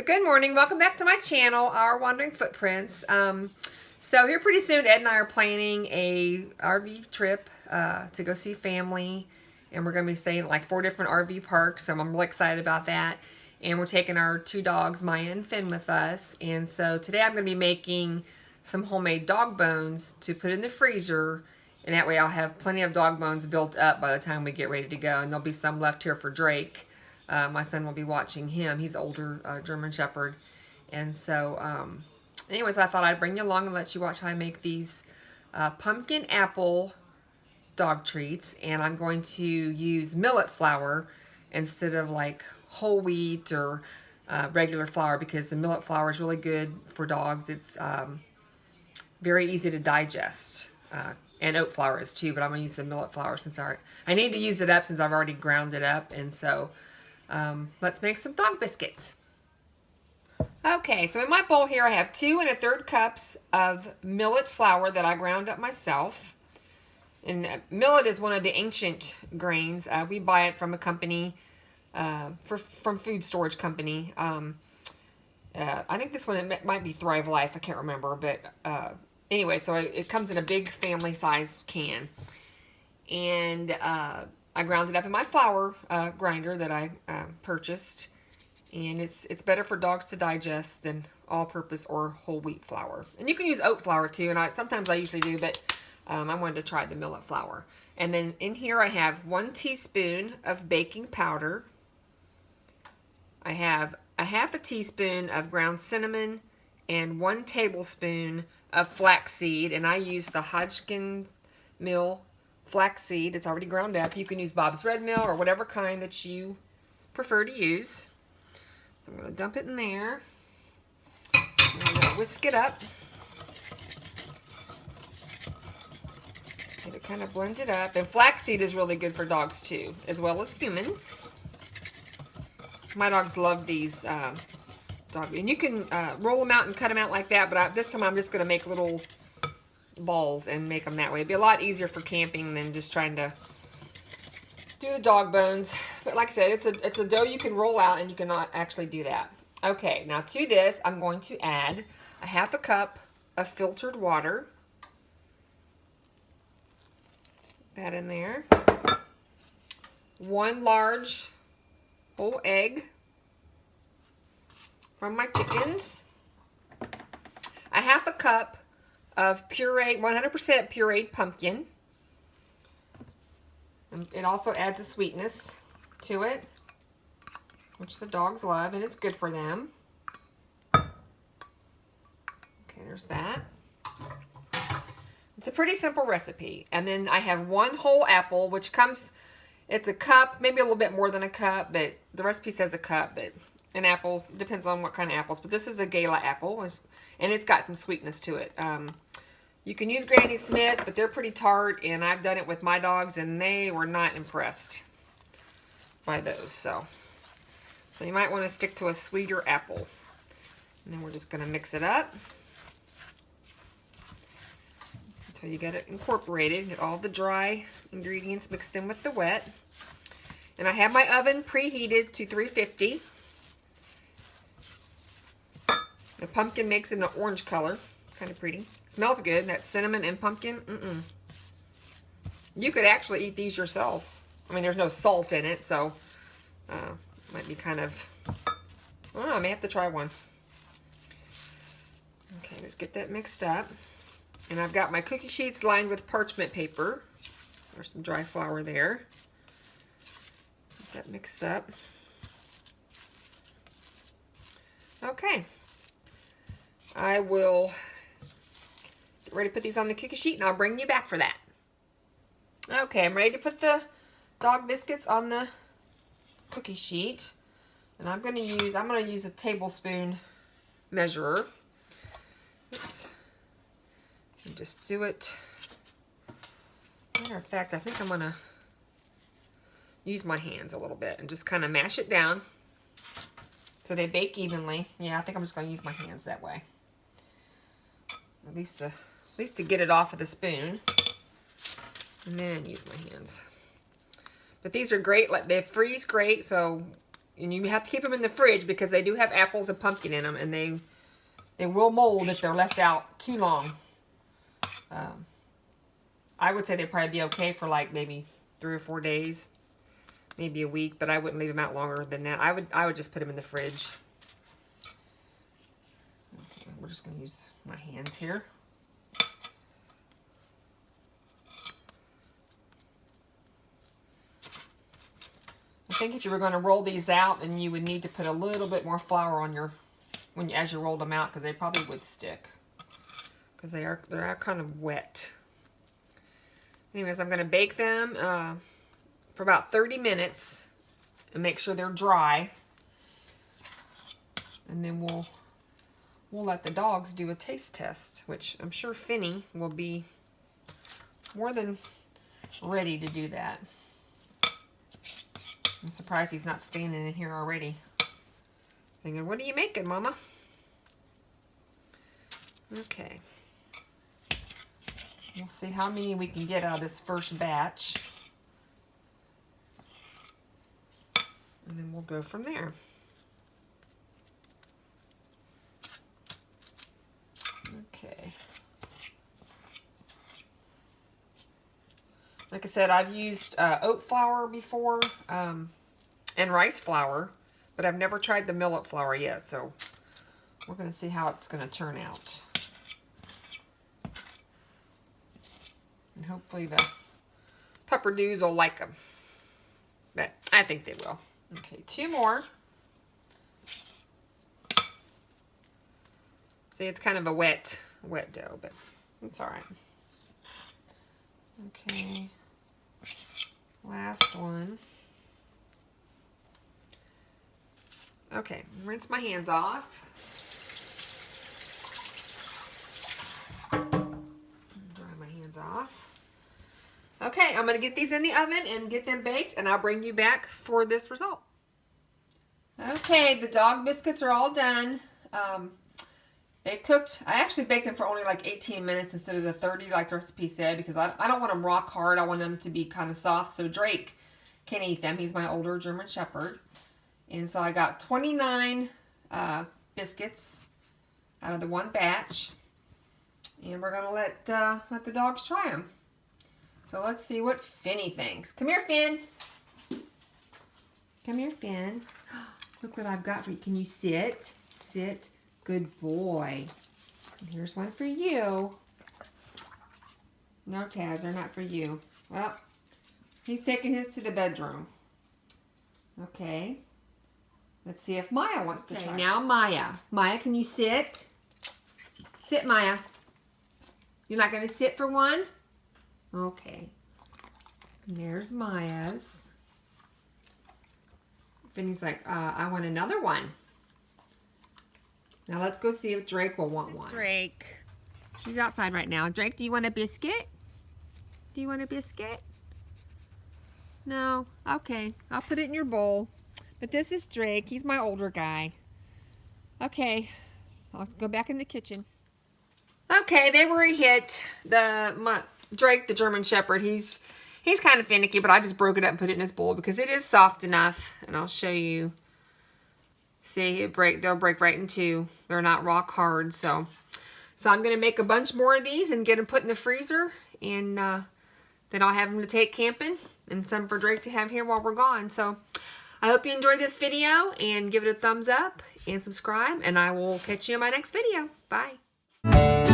Good morning. Welcome back to my channel, Our Wandering Footprints. So here pretty soon, Ed and I are planning a RV trip to go see family, and we're going to be staying at like 4 different RV parks. So I'm really excited about that. And we're taking our 2 dogs, Maya and Finn, with us. And so today I'm going to be making some homemade dog bones to put in the freezer, and that way I'll have plenty of dog bones built up by the time we get ready to go. And there'll be some left here for Drake. My son will be watching him. He's older, German Shepherd. And so, anyways, I thought I'd bring you along and let you watch how I make these pumpkin apple dog treats. And I'm going to use millet flour instead of like whole wheat or regular flour, because the millet flour is really good for dogs. It's very easy to digest. And oat flour is too, but I'm going to use the millet flour since I need to use it up since I've already ground it up. And so let's make some dog biscuits. Okay, so in my bowl here I have 2 1/3 cups of millet flour that I ground up myself. And millet is one of the ancient grains. We buy it from a company, from food storage company. I think this one it might be Thrive Life. I can't remember, but anyway, so it comes in a big family size can. And I ground it up in my flour grinder that I purchased, and it's better for dogs to digest than all-purpose or whole wheat flour. And you can use oat flour too, and sometimes I usually do, but I wanted to try the millet flour. And then in here I have 1 teaspoon of baking powder. I have a ½ teaspoon of ground cinnamon and 1 tablespoon of flaxseed, and I use the Hodgkin Mill flaxseed. It's already ground up. You can use Bob's Red Mill or whatever kind that you prefer to use. So I'm going to dump it in there. I'm going to whisk it up. Get it kind of blended up. And flaxseed is really good for dogs too, as well as humans. My dogs love these dog. And you can roll them out and cut them out like that, but this time I'm just going to make little balls and make them that way. It'd be a lot easier for camping than just trying to do the dog bones. But like I said, it's a dough you can roll out, and you cannot actually do that. Okay, now to this I'm going to add a ½ cup of filtered water. That in there. 1 large whole egg from my chickens. A ½ cup of pureed, 100% pureed pumpkin. And it also adds a sweetness to it, which the dogs love, and it's good for them. Okay, there's that. It's a pretty simple recipe. And then I have 1 whole apple, which comes, it's a cup, maybe a little bit more than a cup, but the recipe says a cup, but an apple, depends on what kind of apples. But this is a Gala apple, and it's got some sweetness to it. You can use Granny Smith, but they're pretty tart, and I've done it with my dogs, and they were not impressed by those. So you might want to stick to a sweeter apple. And then we're just going to mix it up until you get it incorporated. Get all the dry ingredients mixed in with the wet. And I have my oven preheated to 350. The pumpkin makes it an orange color. Kind of pretty. Smells good. That cinnamon and pumpkin. You could actually eat these yourself. I mean, there's no salt in it, so might be kind of, I don't know, I may have to try one. Okay, let's get that mixed up. And I've got my cookie sheets lined with parchment paper. There's some dry flour there. Get that mixed up. Okay. I will get ready to put these on the cookie sheet, and I'll bring you back for that. Okay, I'm ready to put the dog biscuits on the cookie sheet. And I'm going to use a tablespoon measurer. Oops. And just do it. Matter of fact, I think I'm going to use my hands a little bit and just kind of mash it down so they bake evenly. Yeah, I think I'm just going to use my hands that way. At least to get it off of the spoon. And then use my hands. But these are great. Like, they freeze great, so And you have to keep them in the fridge because they do have apples and pumpkin in them, and they will mold if they're left out too long. I would say they'd probably be okay for like maybe 3 or 4 days, maybe a week, but I wouldn't leave them out longer than that. I would just put them in the fridge. Okay, we're just going to use my hands here. I think if you were going to roll these out, then you would need to put a little bit more flour on your, as you rolled them out, because they probably would stick, because they are kind of wet. Anyways, I'm going to bake them for about 30 minutes and make sure they're dry, and then we'll let the dogs do a taste test, which I'm sure Finny will be more than ready to do that. I'm surprised he's not standing in here already. Saying, what are you making, Mama? Okay. We'll see how many we can get out of this first batch. And then we'll go from there. Okay. Like I said, I've used oat flour before and rice flour, but I've never tried the millet flour yet, so we're going to see how it's going to turn out. And hopefully the pupperdoos will like them. But I think they will. Okay, 2 more. See, it's kind of a wet dough, but it's all right. Okay. Last one. Okay, rinse my hands off. Dry my hands off. Okay, I'm going to get these in the oven and get them baked, and I'll bring you back for this result. Okay, the dog biscuits are all done. They cooked. I actually baked them for only like 18 minutes instead of the 30 like the recipe said, because I don't want them rock hard. I want them to be kind of soft so Drake can eat them. He's my older German Shepherd. And so I got 29 biscuits out of the one batch. And we're going to let the dogs try them. So let's see what Finny thinks. Come here, Finn. Come here, Finn. Look what I've got for you. Can you sit? Sit. Good boy. And here's one for you. No, Taz, they're not for you. Well, he's taking his to the bedroom. Okay. Let's see if Maya wants to try. Now Maya. Maya, can you sit? Sit, Maya. You're not going to sit for one? Okay. And there's Maya's. Finny's like, I want another one. Now let's go see if Drake will want one. Drake. He's outside right now. Drake, do you want a biscuit? Do you want a biscuit? No? Okay. I'll put it in your bowl. But this is Drake. He's my older guy. Okay. I'll go back in the kitchen. Okay, they were a hit. Drake, the German Shepherd, he's kind of finicky, but I just broke it up and put it in his bowl because it is soft enough. And I'll show you. See, they'll break right in two. They're not rock hard. So I'm going to make a bunch more of these and get them put in the freezer. And then I'll have them to take camping and some for Drake to have here while we're gone. So I hope you enjoyed this video and give it a thumbs up and subscribe. And I will catch you in my next video. Bye.